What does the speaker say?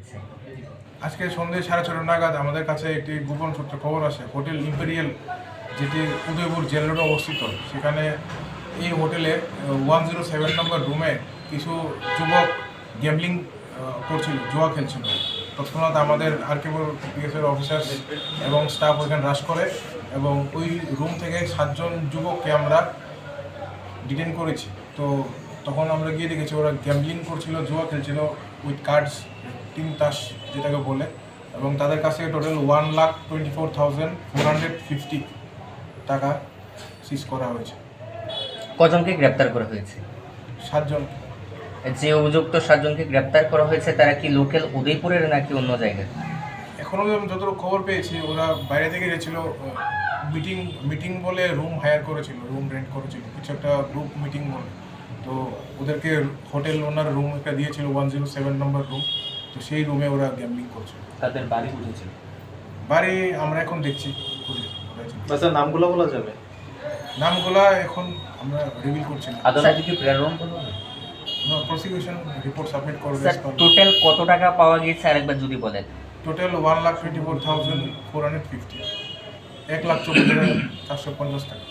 হচ্ছে? আজকে সন্ধ্যে 6:30 নাগাদ আমাদের কাছে একটি গোপন সূত্রে খবর আসে হোটেল ইম্পেরিয়াল, যেটি উদয়পুর জেল রোডে অবস্থিত, সেখানে এই হোটেলে 107 নম্বর রুমে কিছু যুবক গ্যাম্বলিং করছিল, জুয়া খেলছিল। তৎক্ষণাৎ আমাদের আরকেপুর পিএসের অফিসার এবং স্টাফ ওইখানে হ্রাস করে এবং ওই রুম থেকে 7 জন যুবককে আমরা ডিটেন করেছি। তো তখন আমরা গিয়ে দেখেছি ওরা গ্যাম্বলিং করছিল, জুয়া খেলছিল উইথ কার্ডস, টিম তাস যেটাকে বলে, এবং তাদের কাছে টোটাল 1,24,450 টাকা সিজ করা হয়েছে। কজনকে গ্রেপ্তার করা হয়েছে? 7 জন। যে অভিযুক্ত 7 জনকে গ্রেপ্তার করা হয়েছে তারা কি লোকাল উদয়পুরের নাকি অন্য জায়গায়? এখনও আমি যতটুকু খবর পেয়েছি ওরা বাইরে থেকে গেছিল, মিটিং বলে রুম হায়ার করেছিল, রুম রেন্ট করেছিল, কিছু একটা গ্রুপ মিটিং বলে। তো ওদেরকে হোটেল ওনার রুম একটা দিয়েছিল 107 নম্বর রুম, তো সেই রুমে ওরা গ্যাম্বলিং করছিল। তাদের বাড়ি উঠেছিল? বাড়ি আমরা এখন দেখছি, আচ্ছা, নামগুলো বলা যাবে? নামগুলা এখন আমরা রিভিল করছি না। আদালতে কি প্রেরণ করবো? প্রসিকিউশন রিপোর্ট সাবমিট করবে। স্যার টোটাল কত টাকা পাওয়া গেছে আরেকবার যদি বলেন? টোটাল 1,24,450, 1,24,450 টাকা।